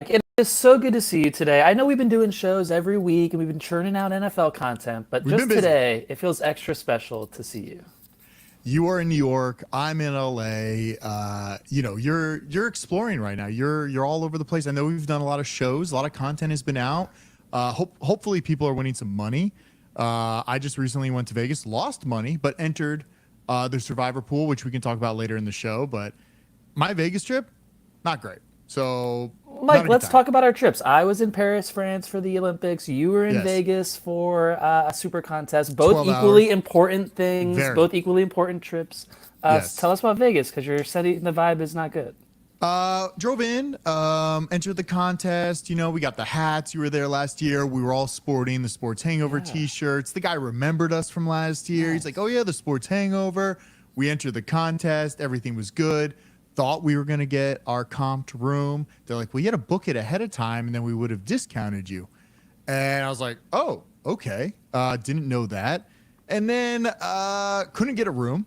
It is so good to see you today. I know we've been doing shows every week and we've been churning out NFL content, but We've been just busy. today, it feels extra special to see you. You are in New York. I'm in LA. You're exploring right now. You're all over the place. I know we've done a lot of shows. A lot of content has been out. Hopefully, people are winning some money. I just recently went to Vegas, lost money, but entered the Survivor pool, which we can talk about later in the show. But my Vegas trip, not great. So not Mike, a good let's time. talk about our trips. I was in Paris, France for the Olympics. You were in Yes, Vegas for a super contest. Both 12 hours. equally important things, Very. both equally important trips. Tell Yes. us about Vegas because you're setting the vibe is not good. Drove in, entered the contest. You know, we got the hats. You were there last year. We were all sporting the Sports Hangover Yeah, t-shirts. The guy remembered us from last year. He's like, nice. "Oh yeah, the Sports Hangover." We entered the contest. Everything was good. Thought we were gonna get our comped room. They're like, "Well, you had to book it ahead of time, and then we would have discounted you." And I was like, "Oh, okay." Didn't know that. And then couldn't get a room.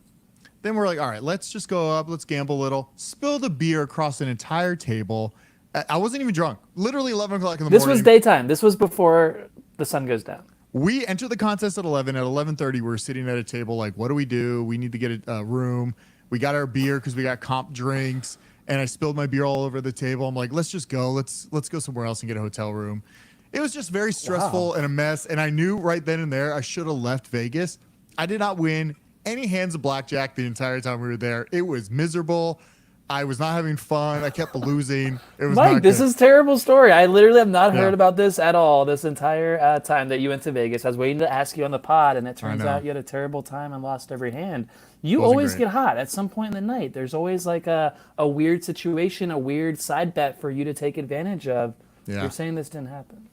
Then we're like, all right, let's just go up. Let's gamble a little. Spilled a beer across an entire table. I wasn't even drunk. Literally 11 o'clock in the This was morning. daytime. This was before the sun goes down. We entered the contest at 11. At 11:30, we were sitting at a table like, what do we do? We need to get a room. We got our beer because we got comp drinks. And I spilled my beer all over the table. I'm like, let's just go. Let's go somewhere else and get a hotel room. It was just very stressful Wow. and a mess. And I knew right then and there I should have left Vegas. I did not win any hands of blackjack the entire time we were there. It was miserable. I was not having fun. I kept losing. It was Mike, not this good. is terrible story. I literally have not heard Yeah, about this at all this entire time that you went to Vegas. I was waiting to ask you on the pod, and it I turns out know. you had a terrible time and lost every hand. You Wasn't always great. get hot at some point in the night. There's always like a weird situation, a weird side bet for you to take advantage of. You're Yeah. saying this didn't happen.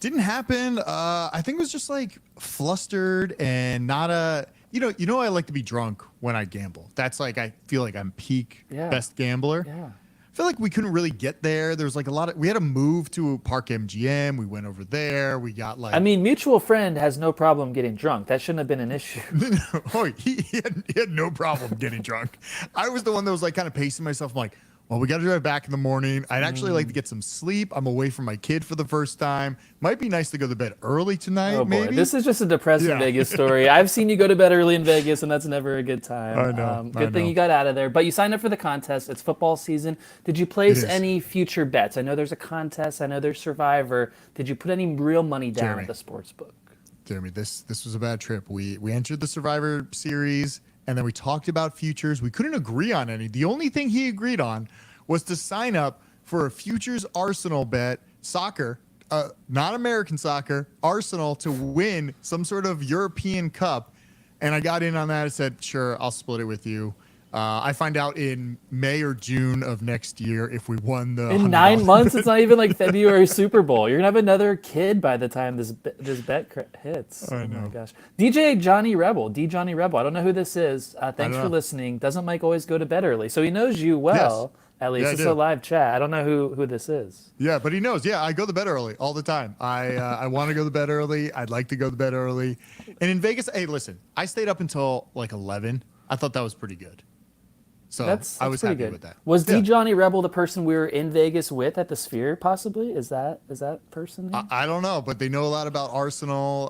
Didn't happen. I think it was just like flustered and not a. I like to be drunk when I gamble. That's like I feel like I'm peak Yeah, best gambler. yeah. I feel like we couldn't really get there. There was like a lot of. We had to move to Park MGM. We went over there. We got I like. mean, mutual friend has no problem getting drunk. That shouldn't have been an issue. Oh, he had no problem getting drunk. I was the one that was like kind of pacing myself. I'm like, well, we got to drive back in the morning. I'd actually like to get some sleep. I'm away from my kid for the first time. Might be nice to go to bed early Oh tonight, boy, maybe. this is just a depressing Yeah, Vegas story. I've seen you go to bed early in Vegas, and that's never a good time. I know. I Good thing you know. got out of there. But you signed up for the contest. It's football season. Did you It place is. any future bets? I know there's a contest. I know there's Survivor. Did you put any real money down at Jeremy, the sports book? Jeremy, this was a bad trip. We entered the Survivor series and then we talked about futures. We couldn't agree on any. The only thing he agreed on was to sign up for a futures Arsenal bet, soccer, not American soccer, Arsenal to win some sort of European Cup. And I got in on that. I said, sure, I'll split it with you. I find out in May or June of next year if we won the In hundred 9 months, it's dollars. not even like February Super Bowl. You're gonna have another kid by the time this bet hits. I Oh my know. gosh, DJ Johnny Rebel, D Johnny Rebel. I don't know who this is. I don't Thanks for know. listening. Doesn't Mike always go to bed early? So he knows you Yes. well. At Yeah, least I it's a do. live chat. I don't know who this is. Yeah, but he knows. Yeah, I go to bed early all the time. I want to go to bed early. I'd like to go to bed early. And in Vegas, hey, listen, I stayed up until like 11. I thought that was pretty good. So I That's was pretty happy good. with that. Was D Yeah. Johnny Rebel the person we were in Vegas with at the Sphere? Possibly is that person I, here? I don't know, but they know a lot about Arsenal.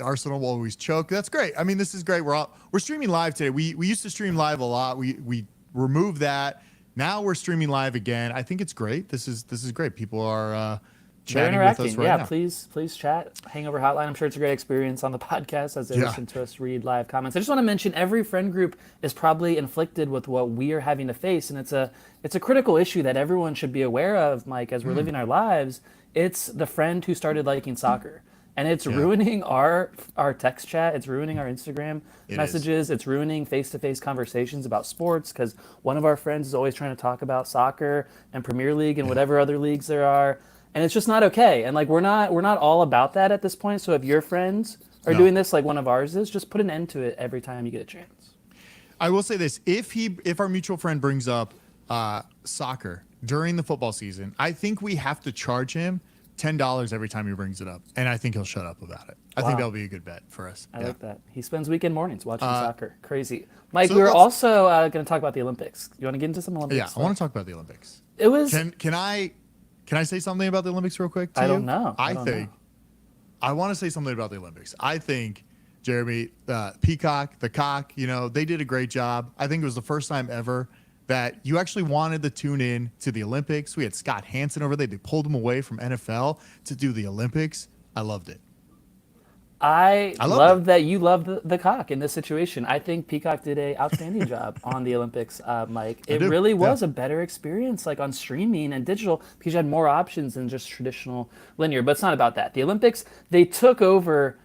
Arsenal will always choke. That's great. I mean, this is great. We're streaming live today. We used to stream live a lot. We removed that. Now we're streaming live again. I think it's great. This is great. People are They're chatting with us interacting. right Yeah, now. please chat. Hangover Hotline. I'm sure it's a great experience on the podcast as they Yeah. listen to us read live comments. I just want to mention every friend group is probably inflicted with what we are having to face, and it's a critical issue that everyone should be aware of, Mike, as we're living our lives. It's the friend who started liking soccer. And it's Yeah, ruining our text chat. It's ruining our Instagram it is. messages. It's ruining face-to-face conversations about sports because one of our friends is always trying to talk about soccer and Premier League and Yeah. whatever other leagues there are, and it's just not okay. And like we're not all about that at this point. So if your friends are No. doing this like one of ours is, just put an end to it every time you get a chance. I will say this: if our mutual friend brings up soccer during the football season, I think we have to charge him $10 every time he brings it up, and I think he'll shut up about it. I think Wow. that'll be a good bet for us. I Yeah. like that. He spends weekend mornings watching soccer. Crazy. Mike, So we were let's. also going to talk about the Olympics. You want to get into some Yeah, Olympics I want stuff? to talk about the Olympics. It was Can I Can I say something about the Olympics real quick to I you? don't know. I don't know. I want to say something about the Olympics. I think, Jeremy, Peacock, the Cock, they did a great job. I think it was the first time ever that you actually wanted to tune in to the Olympics. We had Scott Hansen over there. They pulled him away from NFL to do the Olympics. I loved it. I loved love it. that you love the Cock in this situation. I think Peacock did a outstanding job on the Olympics, Mike. It do, really was yeah. a better experience, like on streaming and digital, because you had more options than just traditional linear. But it's not about that. The Olympics, they took over.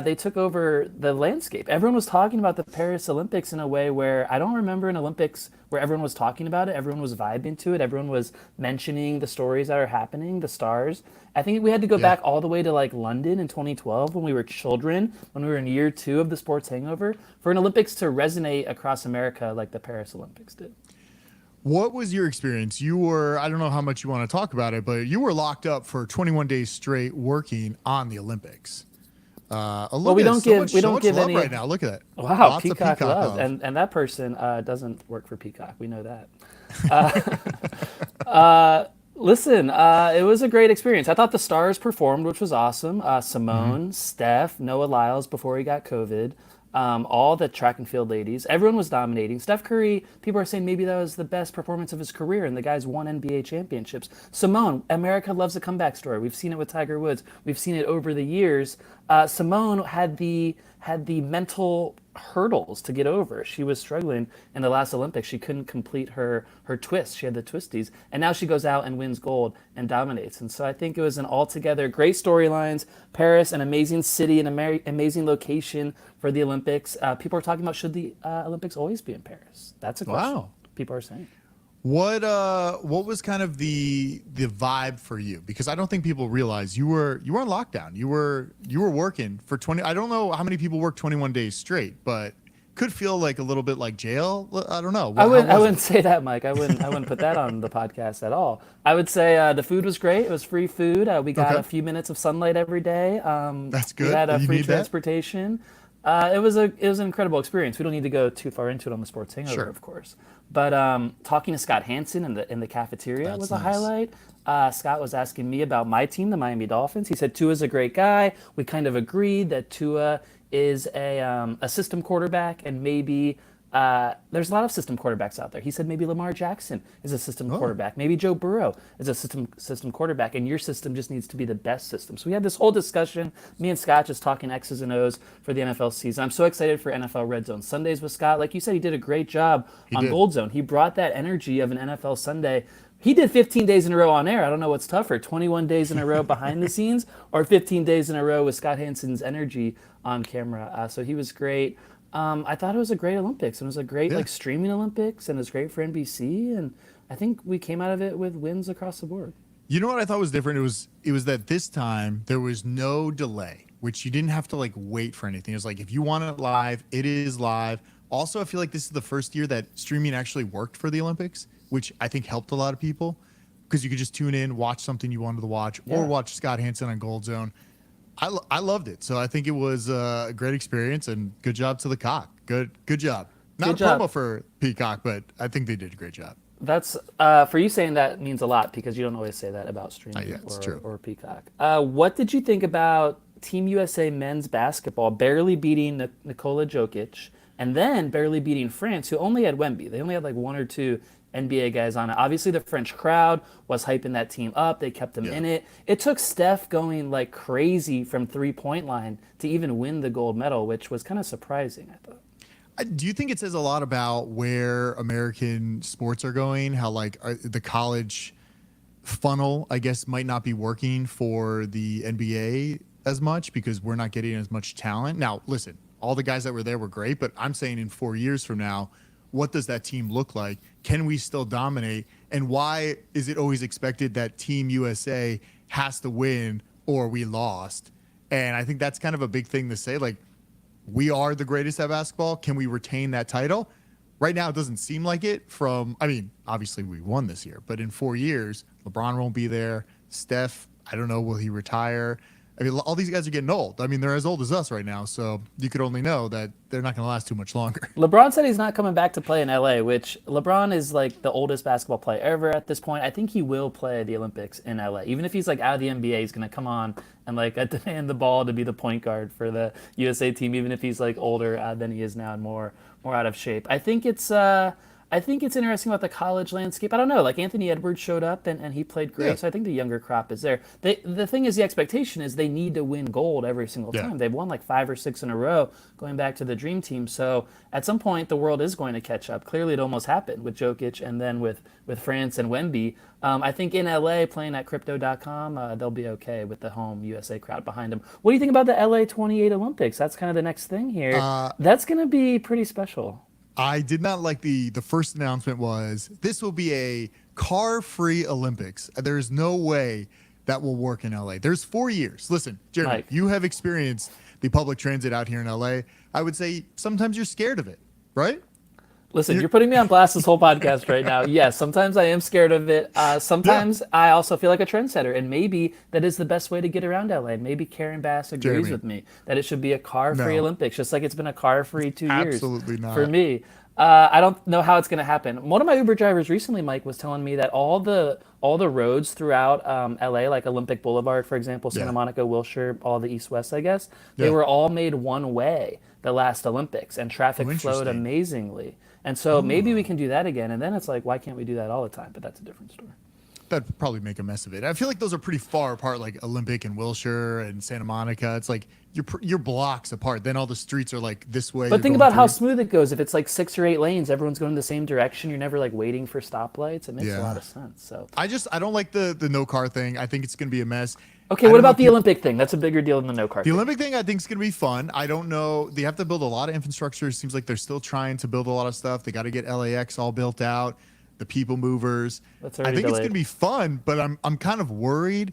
They took over the landscape. Everyone was talking about the Paris Olympics in a way where I don't remember an Olympics where everyone was talking about it. Everyone was vibing to it. Everyone was mentioning the stories that are happening, the stars. I think we had to go Yeah. back all the way to like London in 2012 when we were children, when we were in year 2 of the sports hangover, for an Olympics to resonate across America like the Paris Olympics did. What was your experience? You were, I don't know how much you want to talk about it, but you were locked up for 21 days straight working on the Olympics. Well, we don't give love any right now. Look at that. Wow, Lots of Peacock Peacock love. love. And that person doesn't work for Peacock. We know that. Listen, it was a great experience. I thought the stars performed, which was awesome. Simone, Steph, Noah Lyles before he got COVID, all the track and field ladies. Everyone was dominating. Steph Curry, people are saying maybe that was the best performance of his career, and the guy's won NBA championships. Simone, America loves a comeback story. We've seen it with Tiger Woods. We've seen it over the years. Simone had the mental hurdles to get over. She was struggling in the last Olympics. She couldn't complete her twist. She had the twisties. And now she goes out and wins gold and dominates. And so I think it was an altogether great storylines. Paris, an amazing city, an amazing location for the Olympics. People are talking about, should the Olympics always be in Paris? That's a question. Wow. People are saying. What was kind of the vibe for you? Because I don't think people realize you were on lockdown. You were working for 20. I don't know how many people work 21 days straight, but could feel like a little bit like jail. I don't know. I wouldn't say that, Mike. I wouldn't put that on the podcast at all. I would say the food was great. It was free food. We got Okay. a few minutes of sunlight every day. That's good. We had You free need that. transportation. It was an incredible experience. We don't need to go too far into it on the Sports Hangover, Sure. of course. But talking to Scott Hansen in the cafeteria That's was a nice. highlight. Scott was asking me about my team, the Miami Dolphins. He said Tua's a great guy. We kind of agreed that Tua is a system quarterback, and maybe there's a lot of system quarterbacks out there. He said maybe Lamar Jackson is a system quarterback. Maybe Joe Burrow is a system quarterback, and your system just needs to be the best system. So we had this whole discussion. Me and Scott just talking X's and O's for the NFL season. I'm so excited for NFL Red Zone Sundays with Scott. Like you said, he did a great job on did. Gold Zone. He brought that energy of an NFL Sunday. He did 15 days in a row on air. I don't know what's tougher, 21 days in a row behind the scenes or 15 days in a row with Scott Hansen's energy on camera. So he was great. I thought it was a great Olympics. It was a great streaming Olympics, and it was great for NBC. And I think we came out of it with wins across the board. You know what I thought was different? It was that this time there was no delay, which you didn't have to like wait for anything. It was like, if you want it live, it is live. Also, I feel like this is the first year that streaming actually worked for the Olympics, which I think helped a lot of people because you could just tune in, watch something you wanted to watch, or watch Scott Hansen on Gold Zone. I loved it. So I think it was a great experience, and good job to the Cock. Good job. Not Good a job. promo for Peacock, but I think they did a great job. That's for you saying that means a lot because you don't always say that about streaming Yeah, it's true. or Peacock. What did you think about Team USA men's basketball barely beating Nikola Jokic and then barely beating France, who only had Wemby? They only had like one or two NBA guys on it. Obviously, the French crowd was hyping that team up. They kept them in it. It took Steph going like crazy from 3-point line to even win the gold medal, which was kind of surprising, I thought. Do you think it says a lot about where American sports are going? How like the college funnel, I guess, might not be working for the NBA as much because we're not getting as much talent. Now, listen, all the guys that were there were great, but I'm saying in 4 years from now, what does that team look like? Can we still dominate? And why is it always expected that Team USA has to win or we lost? And I think that's kind of a big thing to say. Like, we are the greatest at basketball. Can we retain that title? Right now, it doesn't seem like it obviously we won this year, but in 4 years, LeBron won't be there. Steph, I don't know, will he retire? I mean, all these guys are getting old. I mean, they're as old as us right now, so you could only know that they're not going to last too much longer. LeBron said he's not coming back to play in LA, which LeBron is like the oldest basketball player ever at this point. I think he will play the Olympics in LA. Even if he's like out of the NBA, he's going to come on and like demand the ball to be the point guard for the USA team, even if he's like older than he is now and more out of shape. I think it's interesting about the college landscape. I don't know. Like Anthony Edwards showed up and he played great. Yeah. So I think the younger crop is there. The thing is, the expectation is they need to win gold every single time. They've won like 5 or 6 in a row going back to the Dream Team. So at some point, the world is going to catch up. Clearly, it almost happened with Jokic and then with France and Wemby. I think in LA, playing at Crypto.com, they'll be okay with the home USA crowd behind them. What do you think about the LA 28 Olympics? That's kind of the next thing here. That's going to be pretty special. I did not like the first announcement was this will be a car-free Olympics. There's no way that will work in LA. There's 4 years. Listen, Jeremy, Mike. You have experienced the public transit out here in LA. I would say sometimes you're scared of it, right? Listen, you're putting me on blast this whole podcast right now. Yes, sometimes I am scared of it. Sometimes I also feel like a trendsetter, and maybe that is the best way to get around LA. Maybe Karen Bass agrees with me that it should be a car-free Olympics, just like it's been a car-free 2 years. Absolutely not. For me. I don't know how it's going to happen. One of my Uber drivers recently, Mike, was telling me that all the roads throughout LA, like Olympic Boulevard, for example, Santa Monica, Wilshire, all the east-west, I guess, they were all made one way the last Olympics, and traffic flowed amazingly. And so maybe we can do that again. And then it's like, why can't we do that all the time? But that's a different story. That'd probably make a mess of it. I feel like those are pretty far apart, like Olympic and Wilshire and Santa Monica. It's like you're blocks apart. Then all the streets are like this way. But think about how smooth it goes. If it's like 6 or 8 lanes, everyone's going the same direction. You're never like waiting for stoplights. It makes a lot of sense. So I don't like the no car thing. I think it's going to be a mess. Okay, what about the Olympic thing? That's a bigger deal than the no car The thing. Olympic thing I think is going to be fun. I don't know. They have to build a lot of infrastructure. It seems like they're still trying to build a lot of stuff. They got to get LAX all built out, the people movers. I think it's going to be fun, but I'm kind of worried.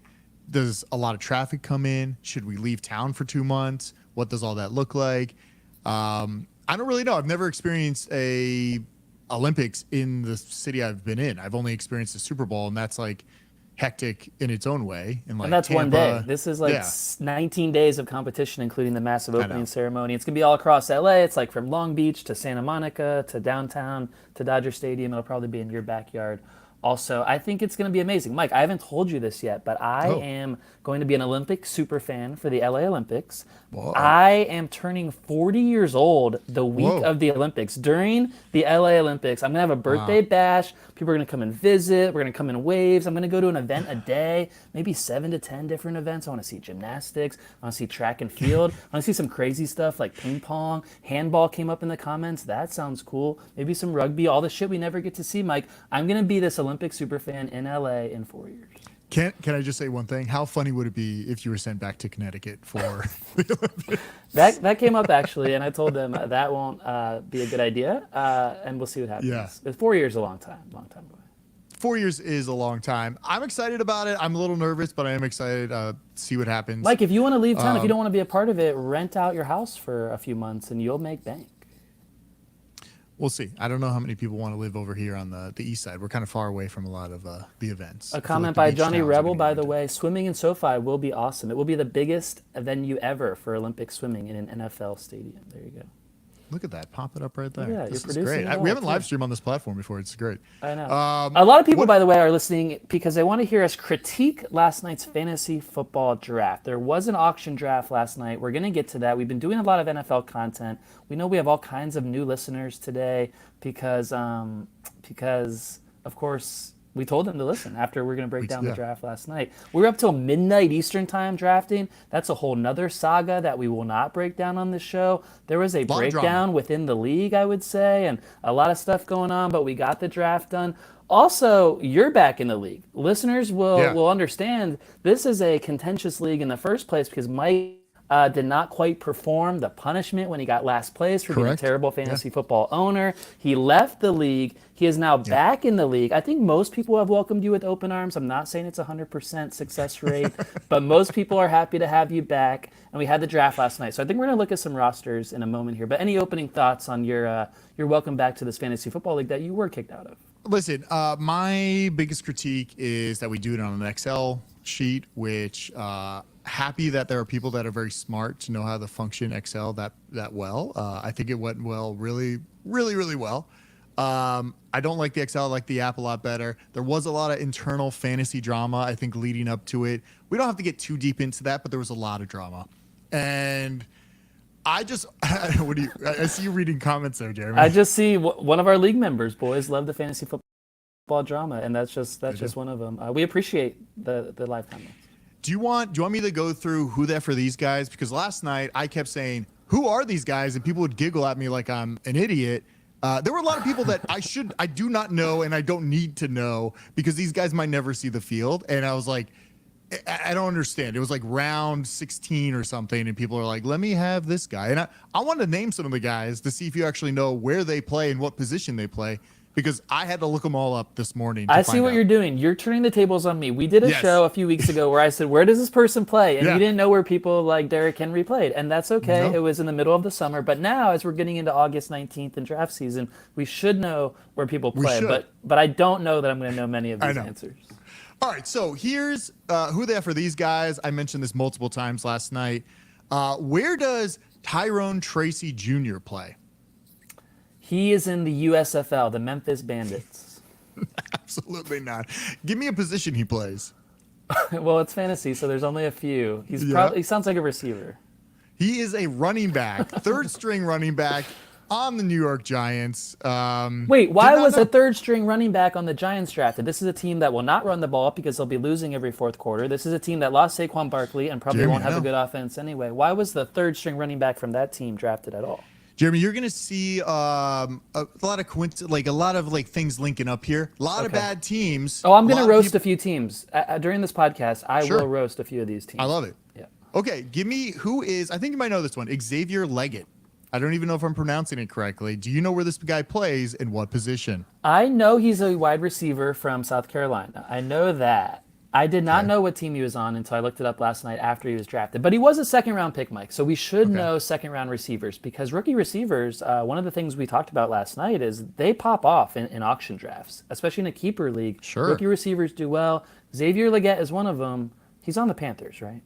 Does a lot of traffic come in? Should we leave town for 2 months? What does all that look like? I don't really know. I've never experienced a Olympics in the city I've been in. I've only experienced the Super Bowl, and that's like hectic in its own way. And that's Tampa. one day. This is like 19 days of competition, including the massive opening ceremony. It's going to be all across LA. It's like from Long Beach to Santa Monica to downtown to Dodger Stadium. It'll probably be in your backyard. Also, I think it's going to be amazing. Mike, I haven't told you this yet, but I am going to be an Olympic super fan for the LA Olympics. Whoa. I am turning 40 years old the week of the Olympics. During the LA Olympics, I'm going to have a birthday bash. People are going to come and visit. We're going to come in waves. I'm going to go to an event a day, maybe 7 to 10 different events. I want to see gymnastics. I want to see track and field. I want to see some crazy stuff like ping pong. Handball came up in the comments. That sounds cool. Maybe some rugby, all the shit we never get to see, Mike. I'm going to be this Olympic superfan in LA in 4 years. Can I just say one thing? How funny would it be if you were sent back to Connecticut for the Olympics? That came up actually, and I told them that won't be a good idea, and we'll see what happens. Yeah. But 4 years is a long time away. 4 years is a long time. I'm excited about it. I'm a little nervous, but I am excited to see what happens. Mike, if you want to leave town, if you don't want to be a part of it, rent out your house for a few months, and you'll make bank. We'll see. I don't know how many people want to live over here on the east side. We're kind of far away from a lot of the events. A comment by Johnny Rebel, by the way. Swimming in SoFi will be awesome. It will be the biggest venue ever for Olympic swimming in an NFL stadium. There you go. Look at that. Pop it up right there. Yeah, this you're is producing great. it all, We haven't too. live streamed on this platform before. It's great. I know. A lot of people, by the way, are listening because they want to hear us critique last night's fantasy football draft. There was an auction draft last night. We're going to get to that. We've been doing a lot of NFL content. We know we have all kinds of new listeners today because of course, we told them to listen after we're going to break down the draft last night. We were up till midnight Eastern time drafting. That's a whole nother saga that we will not break down on this show. There was a breakdown within the league, I would say, and a lot of stuff going on, but we got the draft done. Also, you're back in the league. Listeners will understand this is a contentious league in the first place because Mike did not quite perform the punishment when he got last place for being a terrible fantasy football owner. He left the league. He is now back in the league. I think most people have welcomed you with open arms. I'm not saying it's 100% success rate, but most people are happy to have you back. And we had the draft last night. So I think we're going to look at some rosters in a moment here. But any opening thoughts on your welcome back to this fantasy football league that you were kicked out of? Listen, my biggest critique is that we do it on an Excel sheet, which happy that there are people that are very smart to know how to function Excel that well. I think it went well, really, really, really well. I don't like the Excel. I like the app a lot better. There was a lot of internal fantasy drama, I think, leading up to it. We don't have to get too deep into that, but there was a lot of drama. And I just, I see you reading comments there, Jeremy. I just see one of our league members, boys, love the fantasy football drama, and that's just one of them. We appreciate the live comments. Do you want me to go through who that for these guys? Because last night I kept saying, who are these guys? And people would giggle at me like I'm an idiot. There were a lot of people that I do not know and I don't need to know because these guys might never see the field. And I was like, I don't understand. It was like round 16 or something. And people are like, let me have this guy. And I wanted to name some of the guys to see if you actually know where they play and what position they play. Because I had to look them all up this morning. I see what you're doing. You're turning the tables on me. We did a show a few weeks ago where I said, where does this person play? And you didn't know where people like Derrick Henry played. And that's okay. Nope. It was in the middle of the summer. But now, as we're getting into August 19th and draft season, we should know where people play. But I don't know that I'm going to know many of these answers. All right, so here's who they are for these guys. I mentioned this multiple times last night. Where does Tyrone Tracy Jr. play? He is in the USFL, the Memphis Bandits. Absolutely not. Give me a position he plays. Well, it's fantasy, so there's only a few. He sounds like a receiver. He is a running back, third string running back on the New York Giants. Wait, why was a third string running back on the Giants drafted? This is a team that will not run the ball because they'll be losing every fourth quarter. This is a team that lost Saquon Barkley and probably won't have a good offense anyway. Why was the third string running back from that team drafted at all? Jeremy, you're going to see a lot of things linking up here. A lot of bad teams. Oh, I'm going to roast a few teams. During this podcast, I will roast a few of these teams. I love it. Yeah. Okay, give me who is, I think you might know this one, Xavier Leggett. I don't even know if I'm pronouncing it correctly. Do you know where this guy plays and what position? I know he's a wide receiver from South Carolina. I know that. I did not know what team he was on until I looked it up last night after he was drafted. But he was a second-round pick, Mike, so we should know second-round receivers because rookie receivers, one of the things we talked about last night is they pop off in auction drafts, especially in a keeper league. Sure. Rookie receivers do well. Xavier Leggett is one of them. He's on the Panthers, right?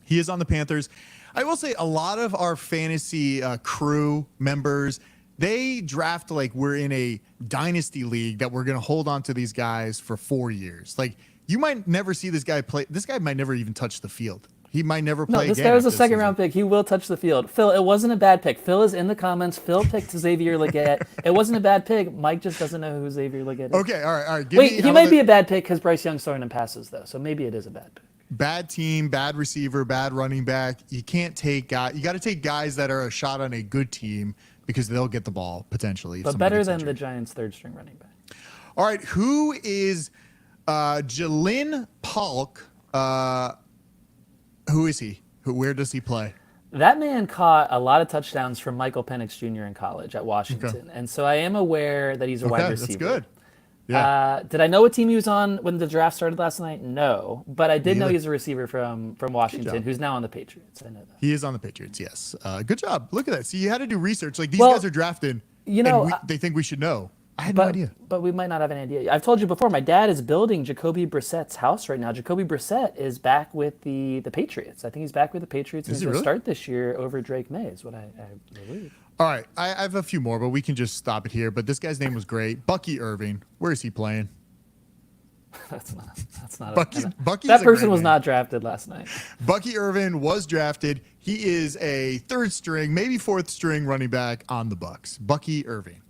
He is on the Panthers. I will say a lot of our fantasy crew members, they draft like we're in a dynasty league that we're going to hold on to these guys for 4 years. Like, you might never see this guy play. This guy might never even touch the field. He might never play. No, this guy was a second-round pick. He will touch the field. Phil, it wasn't a bad pick. Phil is in the comments. Phil picked Xavier Leggett. It wasn't a bad pick. Mike just doesn't know who Xavier Leggett is. Okay, all right. Wait, he might be a bad pick because Bryce Young's throwing him passes, though. So maybe it is a bad pick. Bad team, bad receiver, bad running back. You can't take guys. You got to take guys that are a shot on a good team because they'll get the ball potentially. But better than the Giants' third-string running back. All right, who is Jalen Polk? Who is he? Where does he play? That man caught a lot of touchdowns from Michael Penix Jr. in college at Washington. And so I am aware that he's a wide receiver. That's good. Yeah. Did I know what team he was on when the draft started last night? No. But I did know he's a receiver from Washington who's now on the Patriots. I know that. He is on the Patriots, yes. Good job. Look at that. See, you had to do research. Like, these guys are drafted, and they think we should know. I had no idea. But we might not have an idea. I've told you before, my dad is building Jacoby Brissett's house right now. Jacoby Brissett is back with the Patriots. I think he's back with the Patriots. And he's going to start this year over Drake May is what I believe. All right. I have a few more, but we can just stop it here. But this guy's name was great. Bucky Irving. Where is he playing? That's not Bucky. That person was not drafted last night. Bucky Irving was drafted. He is a third string, maybe fourth string running back on the Bucs. Bucky Irving.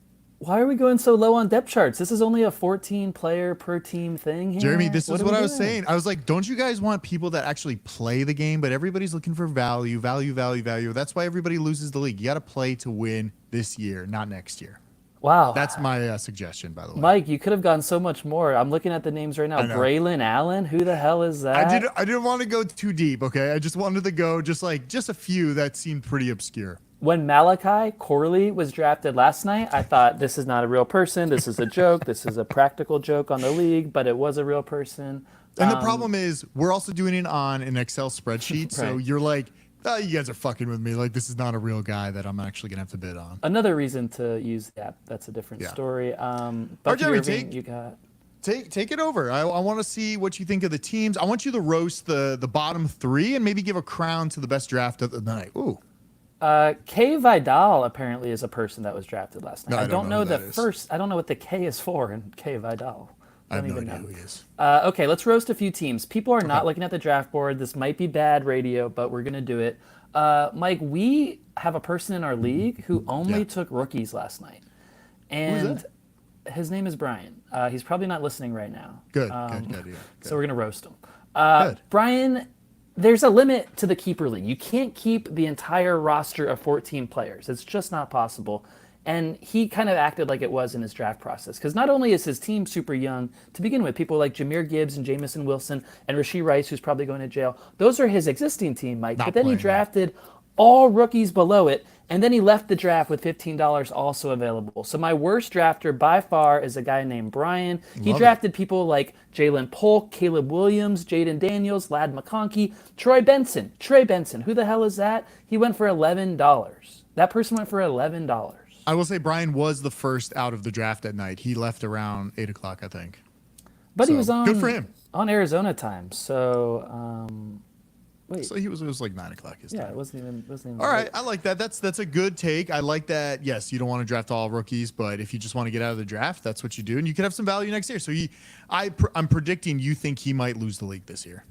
Why are we going so low on depth charts? This is only a 14-player per team thing here. Jeremy, this is what I was saying. I was like, don't you guys want people that actually play the game? But everybody's looking for value. That's why everybody loses the league. You got to play to win this year, not next year. Wow. That's my suggestion, by the way. Mike, you could have gone so much more. I'm looking at the names right now. Braylon Allen? Who the hell is that? I didn't want to go too deep, okay? I just wanted to go just a few that seemed pretty obscure. When Malachi Corley was drafted last night, I thought this is not a real person. This is a joke. This is a practical joke on the league, but it was a real person. And the problem is we're also doing it on an Excel spreadsheet. So you're like You guys are fucking with me. Like, this is not a real guy that I'm actually gonna have to bid on. Another reason to use the app. That's a different story. Bucky Jeremy, Irving, you got. Take it over. I want to see what you think of the teams. I want you to roast the bottom three and maybe give a crown to the best draft of the night. Ooh. K Vidal apparently is a person that was drafted last night. No, I don't know the first. I don't know what the K is for in K Vidal. I have no idea who he is. Okay, let's roast a few teams. People are not looking at the draft board. This might be bad radio, but we're gonna do it. Mike, we have a person in our league who only took rookies last night, and his name is Brian. He's probably not listening right now. Good. So we're gonna roast him. Brian, there's a limit to the keeper league. You can't keep the entire roster of 14 players. It's just not possible. And he kind of acted like it was in his draft process. Because not only is his team super young to begin with, people like Jahmyr Gibbs and Jamison Wilson and Rashee Rice, who's probably going to jail, those are his existing team, Mike. But then he drafted all rookies below it, and then he left the draft with $15 also available. So my worst drafter by far is a guy named Brian. He drafted people like Jalen Polk, Caleb Williams, Jaden Daniels, Ladd McConkey, Troy Benson. Trey Benson, who the hell is that? He went for $11. That person went for $11. I will say Brian was the first out of the draft at night. He left around 8 o'clock, I think. But he was on good for him. On Arizona time. So wait. So it was like 9 o'clock his time. Yeah, it wasn't even all right, I like that. That's a good take. I like that. Yes, you don't want to draft all rookies, but if you just want to get out of the draft, that's what you do, and you could have some value next year. So I'm predicting you think he might lose the league this year.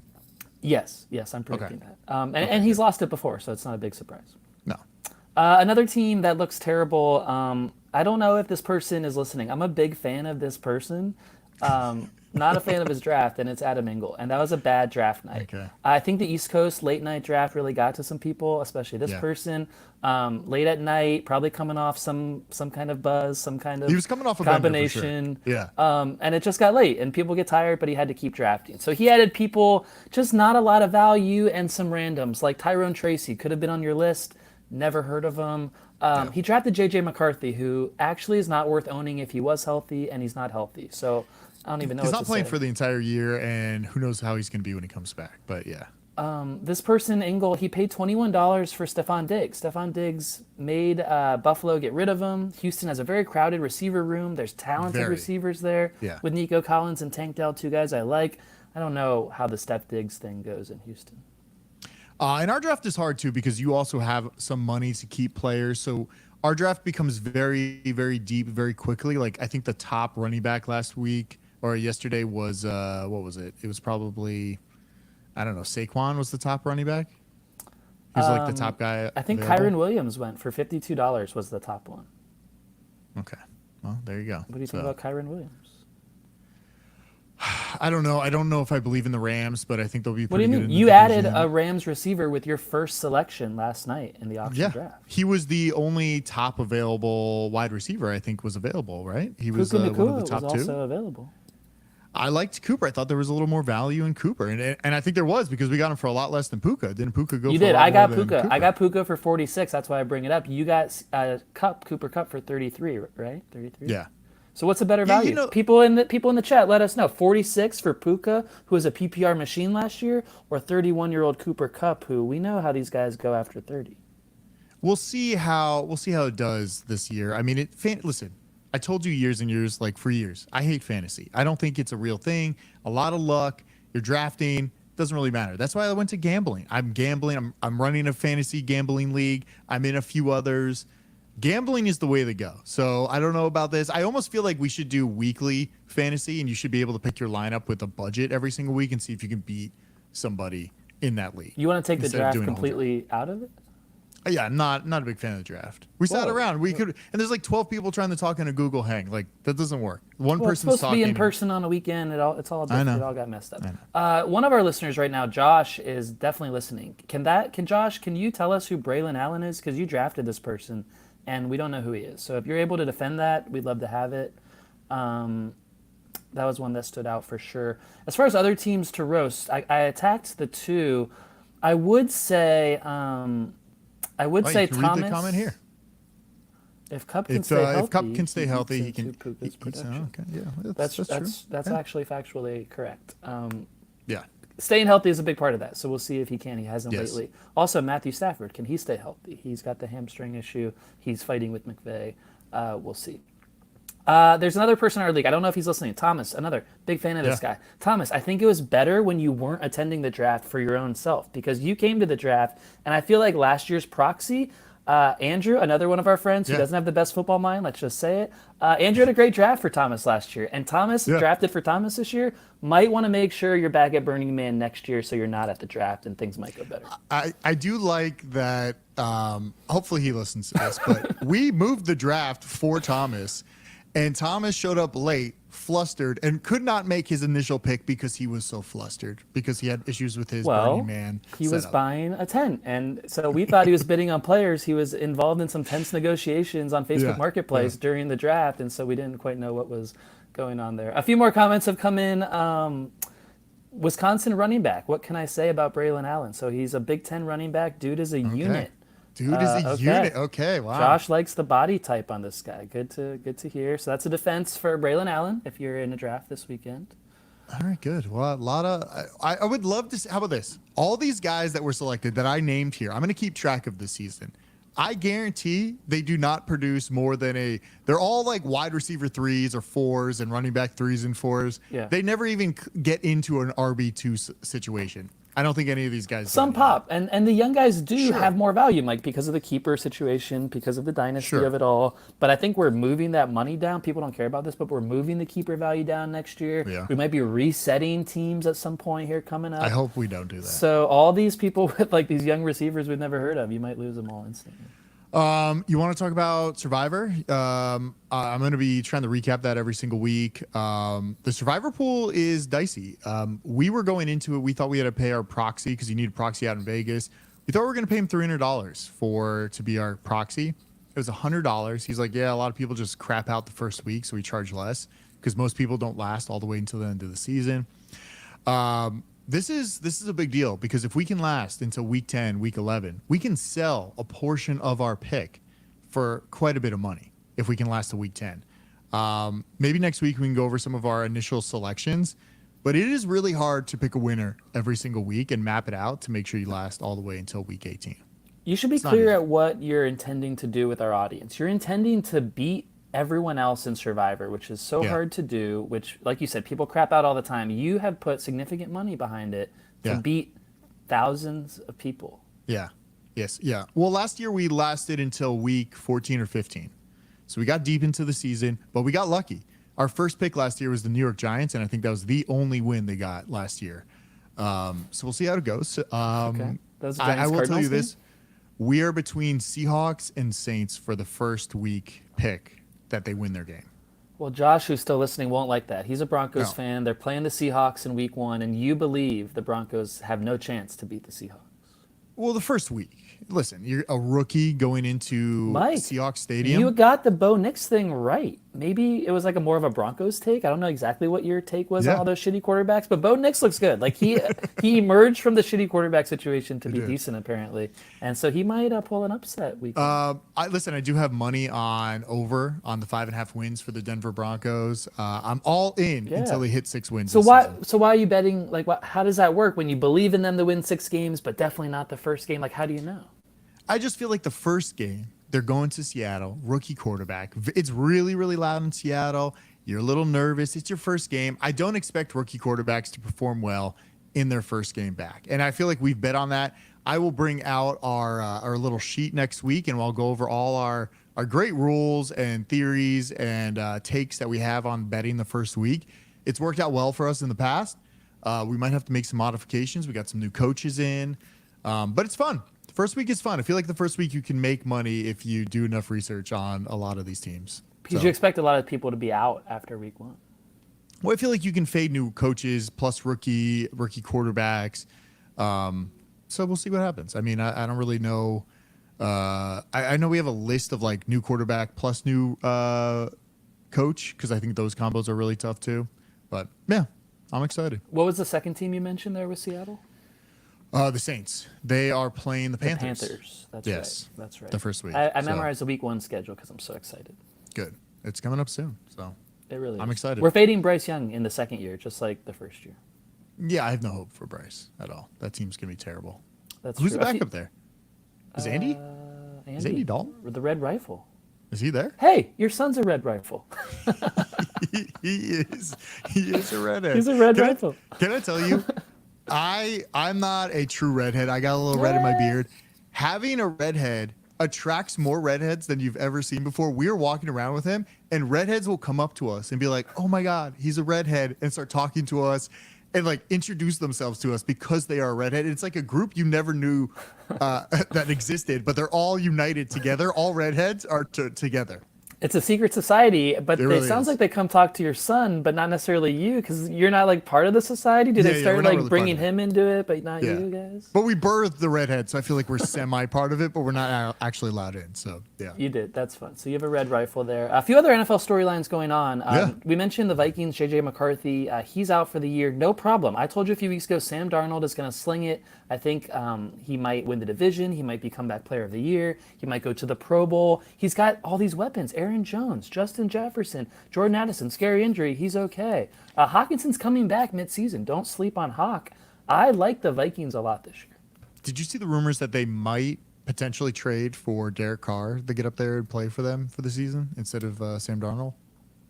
Yes, I'm predicting that. And he's lost it before, so it's not a big surprise. No. Another team that looks terrible. I don't know if this person is listening. I'm a big fan of this person. Not a fan of his draft, and it's Adam Engel. And that was a bad draft night. Okay. I think the East Coast late night draft really got to some people, especially this person. Late at night, probably coming off some kind of buzz, some kind of he was coming off a combination. Bender for sure. And it just got late, and people get tired, but he had to keep drafting. So he added people, just not a lot of value, and some randoms, like Tyrone Tracy. Could have been on your list. Never heard of him. He drafted J.J. McCarthy, who actually is not worth owning if he was healthy, and he's not healthy. So I don't even know. He's what not to playing say. for the entire year, and who knows how he's going to be when he comes back. But yeah. This person, Engel, he paid $21 for Stephon Diggs. Stephon Diggs made Buffalo get rid of him. Houston has a very crowded receiver room. There's talented receivers there with Nico Collins and Tank Dell, two guys I like. I don't know how the Steph Diggs thing goes in Houston. And our draft is hard too because you also have some money to keep players. So our draft becomes very, very deep very quickly. Like I think the top running back last week or yesterday was what was it? It was probably, I don't know, Saquon was the top running back. He was like the top guy. I think available. Kyron Williams went for $52 was the top one. Okay. Well, there you go. What do you think about Kyron Williams? I don't know. I don't know if I believe in the Rams, but I think they'll be pretty good. What do you mean? You added a Rams receiver with your first selection last night in the auction draft. He was the only top available wide receiver I think was available, right? He was one of the top was two. Also available. I liked Cooper. I thought there was a little more value in Cooper, and I think there was because we got him for a lot less than Puka. Didn't Puka go? You for did. A lot I got more than Puka. I got Puka for 46. That's why I bring it up. You got Cooper Kupp for 33, right? 33. Yeah. So what's a better value? People in the chat, let us know. 46 for Puka, who was a PPR machine last year, or 31-year-old Cooper Kupp, who we know how these guys go after 30. We'll see how it does this year. I mean, listen. I told you years and years, like for years, I hate fantasy. I don't think it's a real thing. A lot of luck. You're drafting. Doesn't really matter. That's why I went to gambling. I'm gambling. I'm running a fantasy gambling league. I'm in a few others. Gambling is the way to go. So I don't know about this. I almost feel like we should do weekly fantasy, and you should be able to pick your lineup with a budget every single week and see if you can beat somebody in that league. You want to take the draft completely out of it? Yeah, I'm not a big fan of the draft. We sat around. We could, and there's like 12 people trying to talk in a Google Hang. Like that doesn't work. One person's it's supposed talking. to be in person on a weekend. It's all different. I know. It all got messed up. One of our listeners right now, Josh, is definitely listening. Can Josh? Can you tell us who Braylon Allen is? Because you drafted this person, and we don't know who he is. So if you're able to defend that, we'd love to have it. That was one that stood out for sure. As far as other teams to roast, I attacked the two. I would say. I would say you can Thomas. read the comment here. If Kupp can stay healthy, if Kupp can stay healthy, he can. Puka's production. Okay, yeah, That's true. actually factually correct. Yeah. staying healthy is a big part of that. So we'll see if he can. He hasn't Yes. lately. Also, Matthew Stafford, can he stay healthy? He's got the hamstring issue. He's fighting with McVay. We'll see. There's another person in our league. I don't know if he's listening. Thomas, another big fan of this guy. Thomas, I think it was better when you weren't attending the draft for your own self because you came to the draft, and I feel like last year's proxy, Andrew, another one of our friends who doesn't have the best football mind, let's just say it. Andrew had a great draft for Thomas last year, and Thomas drafted for Thomas this year. Might want to make sure you're back at Burning Man next year so you're not at the draft and things might go better. I do like that. Hopefully he listens to this, but we moved the draft for Thomas, and Thomas showed up late, flustered, and could not make his initial pick because he was so flustered because he had issues with his Burning Man he was setup. buying a tent, and so we thought he was bidding on players. He was involved in some tense negotiations on Facebook Marketplace during the draft, and so we didn't quite know what was going on there. A few more comments have come in. Wisconsin running back. What can I say about Braylon Allen? So he's a Big Ten running back. Dude is a unit. Dude is a unit. Okay, wow. Josh likes the body type on this guy. Good to hear. So that's a defense for Braylon Allen if you're in a draft this weekend. All right, good. Well, a lot of I would love to see, how about this? All these guys that were selected that I named here, I'm going to keep track of this season. I guarantee they do not produce more than they're all like wide receiver 3s or 4s and running back 3s and 4s. Yeah. They never even get into an RB2 situation. I don't think any of these guys. Some pop, and the young guys do have more value, Mike, because of the keeper situation, because of the dynasty of it all. But I think we're moving that money down. People don't care about this, but we're moving the keeper value down next year. Yeah. We might be resetting teams at some point here coming up. I hope we don't do that. So all these people with like these young receivers we've never heard of, you might lose them all instantly. You want to talk about Survivor? I'm going to be trying to recap that every single week. The Survivor pool is dicey. We were going into it. We thought we had to pay our proxy because you need a proxy out in Vegas. We thought we were going to pay him $300 to be our proxy. It was $100. He's like, yeah, a lot of people just crap out the first week, so we charge less because most people don't last all the way until the end of the season. This is a big deal because if we can last until week 10, week 11, we can sell a portion of our pick for quite a bit of money if we can last to week 10. Maybe next week we can go over some of our initial selections, but it is really hard to pick a winner every single week and map it out to make sure you last all the way until week 18. You should be clear at what you're intending to do with our audience. You're intending to beat everyone else in Survivor, which is so hard to do, which, like you said, people crap out all the time. You have put significant money behind it to beat thousands of people. Yeah. Yes. Yeah. Well, last year we lasted until week 14 or 15. So we got deep into the season, but we got lucky. Our first pick last year was the New York Giants, and I think that was the only win they got last year. So we'll see how it goes. Okay. I will tell you this. We are between Seahawks and Saints for the first week pick that they win their game. Well, Josh, who's still listening, won't like that. He's a Broncos fan. They're playing the Seahawks in week 1, and you believe the Broncos have no chance to beat the Seahawks. Well, the first week. Listen, you're a rookie going into Seahawks Stadium. You got the Bo Nix thing right. Maybe it was like more of a Broncos take. I don't know exactly what your take was on all those shitty quarterbacks, but Bo Nix looks good. Like he emerged from the shitty quarterback situation to be decent apparently, and so he might pull an upset week. I do have money on the 5.5 wins for the Denver Broncos. I'm all in until they hit 6 wins. So why are you betting? Like, how does that work when you believe in them to win 6 games, but definitely not the first game? Like, how do you know? I just feel like the first game, they're going to Seattle, rookie quarterback. It's really, really loud in Seattle. You're a little nervous. It's your first game. I don't expect rookie quarterbacks to perform well in their first game back. And I feel like we've bet on that. I will bring out our little sheet next week, and we'll go over all our great rules and theories and takes that we have on betting the first week. It's worked out well for us in the past. We might have to make some modifications. We got some new coaches in, but it's fun. The first week is fun. I feel like the first week you can make money if you do enough research on a lot of these teams. Because you expect a lot of people to be out after week 1. Well, I feel like you can fade new coaches plus rookie quarterbacks. So we'll see what happens. I mean, I don't really know. I know we have a list of like new quarterback plus new coach because I think those combos are really tough too. But yeah, I'm excited. What was the second team you mentioned there with Seattle? The Saints. They are playing the Panthers. The Panthers. That's yes. Right. That's right. The first week. I memorized the week 1 schedule because I'm so excited. Good. It's coming up soon. So it really is. I'm excited. We're fading Bryce Young in the second year, just like the first year. Yeah, I have no hope for Bryce at all. That team's gonna be terrible. That's Who's true. the backup there? Is Andy? Is Andy Dalton? With the red rifle. Is he there? Hey, your son's a red rifle. He is. He is a redhead. He's a red rifle. Can I tell you? I'm not a true redhead. I got a little red in my beard. Having a redhead attracts more redheads than you've ever seen before. We are walking around with him, and redheads will come up to us and be like, "Oh my God, he's a redhead," and start talking to us and like introduce themselves to us because they are a redhead. It's like a group you never knew that existed, but they're all united together. All redheads are together. It's a secret society, but It it really sounds is. like they come talk to your son, but not necessarily you, because you're not like part of the society. Do Yeah, they yeah, start we're not like really part bringing of it. him into it, but not Yeah. you guys? But we birthed the redhead, so I feel like we're semi part of it, but we're not actually allowed in. So yeah. You did. That's fun. So you have a red rifle there. A few other NFL storylines going on. Yeah. We mentioned the Vikings, J.J. McCarthy. He's out for the year. No problem. I told you a few weeks ago, Sam Darnold is going to sling it. I think he might win the division. He might be comeback player of the year. He might go to the Pro Bowl. He's got all these weapons. Aaron Jones, Justin Jefferson, Jordan Addison. Scary injury. He's okay. Hawkinson's coming back midseason. Don't sleep on Hawk. I like the Vikings a lot this year. Did you see the rumors that they might potentially trade for Derek Carr to get up there and play for them for the season instead of Sam Darnold?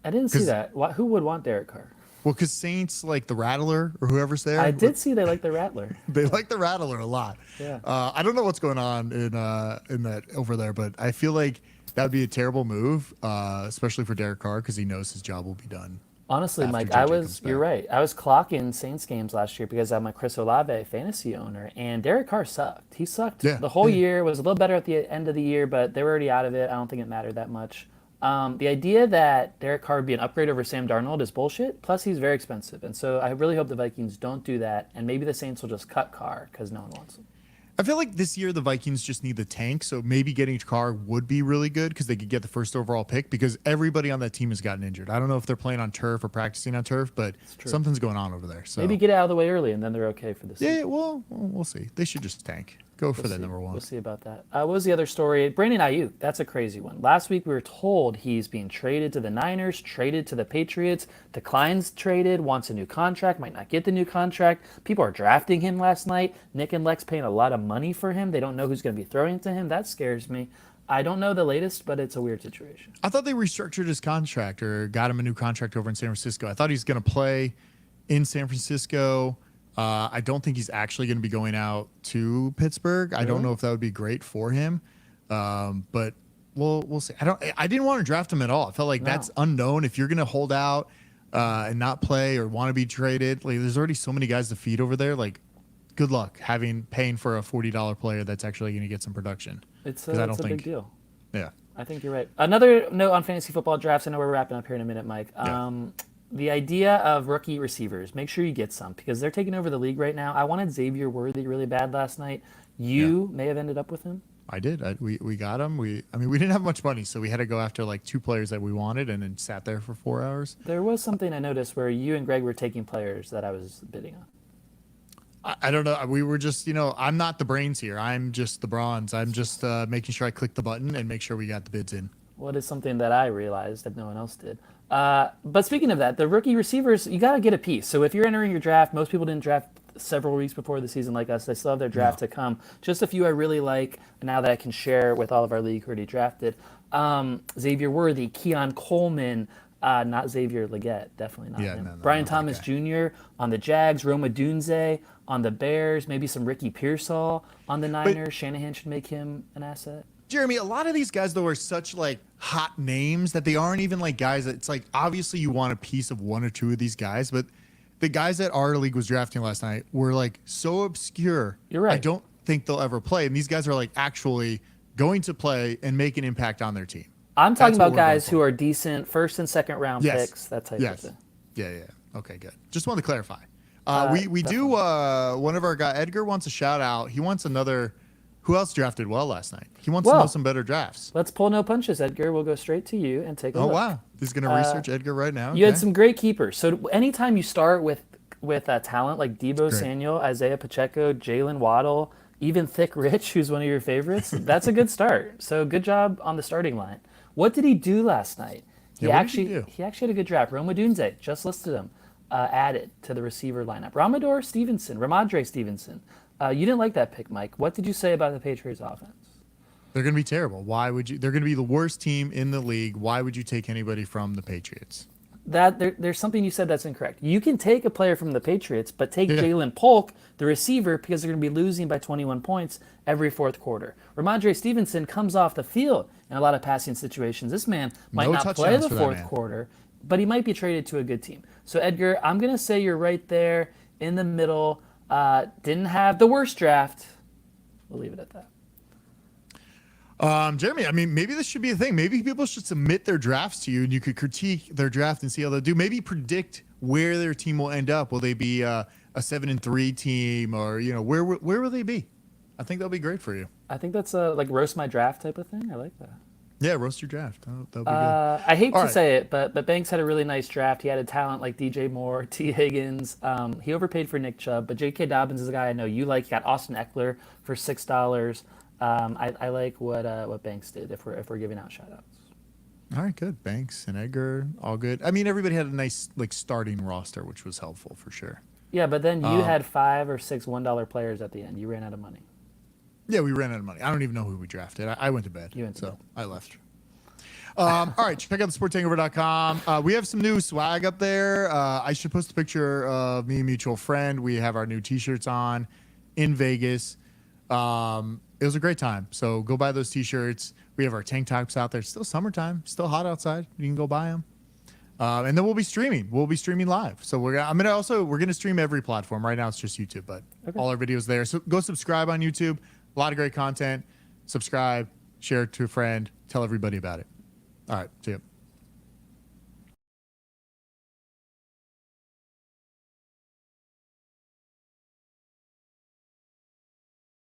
I didn't see 'Cause- that. Who would want Derek Carr? Well, because Saints like the Rattler or whoever's there. I did see they like the Rattler. They like the Rattler a lot. Yeah. I don't know what's going on in that over there, but I feel like that would be a terrible move, especially for Derek Carr because he knows his job will be done. Honestly, after Mike, JJ comes you're back. right. I was clocking Saints games last year because I'm a Chris Olave fantasy owner, and Derek Carr sucked. He sucked Yeah, the whole yeah. year. Was a little better at the end of the year, but they were already out of it. I don't think it mattered that much. The idea that Derek Carr would be an upgrade over Sam Darnold is bullshit. Plus, he's very expensive, and so I really hope the Vikings don't do that, and maybe the Saints will just cut Carr because no one wants him. I feel like this year the Vikings just need the tank, so maybe getting Carr would be really good because they could get the first overall pick because everybody on that team has gotten injured. I don't know if they're playing on turf or practicing on turf, but true. something's going on over there. So Maybe get it out of the way early, and then they're okay for the season. yeah, well, we'll see. They should just tank. Go for that number one. We'll see about that. What was the other story? Brandon Aiyuk. That's a crazy one. Last week we were told he's being traded to the Niners, traded to the Patriots, declines traded, wants a new contract, might not get the new contract. People are drafting him last night. Nick and Lex paying a lot of money for him. They don't know who's going to be throwing it to him. That scares me. I don't know the latest, but it's a weird situation. I thought they restructured his contract or got him a new contract over in San Francisco. I thought he was going to play in San Francisco. I don't think he's actually going to be going out to Pittsburgh. I don't know if that would be great for him, but we'll see. I didn't want to draft him at all. I felt like that's unknown. If you're going to hold out and not play or want to be traded, like there's already so many guys to feed over there. Like, good luck paying for a $40 player that's actually going to get some production. It's 'Cause I don't a think- big deal. Yeah. I think you're right. Another note on fantasy football drafts. I know we're wrapping up here in a minute, Mike. Yeah. The idea of rookie receivers, make sure you get some because they're taking over the league right now. I wanted Xavier Worthy really bad last night. You may have ended up with him. I did. We got him. We didn't have much money, so we had to go after like two players that we wanted, and then sat there for 4 hours. There was something I noticed where you and Greg were taking players that I was bidding on. I don't know. We were just, I'm not the brains here. I'm just the bronze. I'm just making sure I click the button and make sure we got the bids in. What is something that I realized that no one else did. But speaking of that, the rookie receivers, you got to get a piece. So if you're entering your draft, most people didn't draft several weeks before the season like us. They still have their draft to come. Just a few I really like now that I can share with all of our league who already drafted. Xavier Worthy, Keon Coleman, not Xavier Legette, definitely not him. No, Brian not that Thomas guy. Jr. on the Jags, Roma Dunze on the Bears, maybe some Ricky Pearsall on the Niners. Shanahan should make him an asset. Jeremy, a lot of these guys though are such like hot names that they aren't even like guys that it's like obviously you want a piece of one or two of these guys, but the guys that our league was drafting last night were like so obscure. You're right. I don't think they'll ever play, and these guys are like actually going to play and make an impact on their team. I'm talking That's what about we're guys going who for. are decent first and second round picks, that type of thing. Yeah. Okay, good. Just wanted to clarify. We do one of our guy Edgar wants a shout out. He wants another. Who else drafted well last night? He wants to know some better drafts. Let's pull no punches, Edgar. We'll go straight to you and take a Oh look. wow, he's gonna research Edgar right now. You had Okay. some great keepers. So anytime you start with talent like Debo Great. Samuel, Isaiah Pacheco, Jalen Waddle, even Thick Rich, who's one of your favorites, that's a good start. So good job on the starting line. What did he do last night? Yeah, what did he do? He actually had a good draft. Roma Dunze, just listed him. added to the receiver lineup. Ramondre Stevenson. You didn't like that pick, Mike. What did you say about the Patriots offense? They're going to be terrible. Why would you? They're going to be the worst team in the league. Why would you take anybody from the Patriots? There's something you said that's incorrect. You can take a player from the Patriots, but take Jalen Polk, the receiver, because they're going to be losing by 21 points every fourth quarter. Ramondre Stevenson comes off the field in a lot of passing situations. This man might not play the fourth quarter, but he might be traded to a good team. So, Edgar, I'm going to say you're right there in the middle. Didn't have the worst draft. We'll leave it at that. Jeremy, I mean, maybe this should be a thing. Maybe people should submit their drafts to you, and you could critique their draft and see how they'll do. Maybe predict where their team will end up. Will they be a 7-3 team, or where will they be? I think that'll be great for you. I think that's a like roast my draft type of thing. I like that. Yeah, roast your draft. That'll be good. I hate to say it, but Banks had a really nice draft. He had a talent like DJ Moore, T. Higgins. He overpaid for Nick Chubb, but J.K. Dobbins is a guy I know you like. He got Austin Eckler for $6. I like what Banks did if we're giving out shoutouts. All right, good. Banks and Edgar, all good. I mean, everybody had a nice starting roster, which was helpful for sure. Yeah, but then you had 5 or 6 $1 players at the end. You ran out of money. Yeah, we ran out of money. I don't even know who we drafted. I went to bed. You went to bed. I left. All right, check out thesportsangover.com. We have some new swag up there. I should post a picture of me and mutual friend. We have our new T-shirts on in Vegas. It was a great time. So go buy those T-shirts. We have our tank tops out there. It's still summertime. Still hot outside. You can go buy them. And then we'll be streaming. We'll be streaming live. So we're gonna stream every platform. Right now it's just YouTube, but all our videos there. So go subscribe on YouTube. A lot of great content. Subscribe, share it to a friend, tell everybody about it. All right, see you.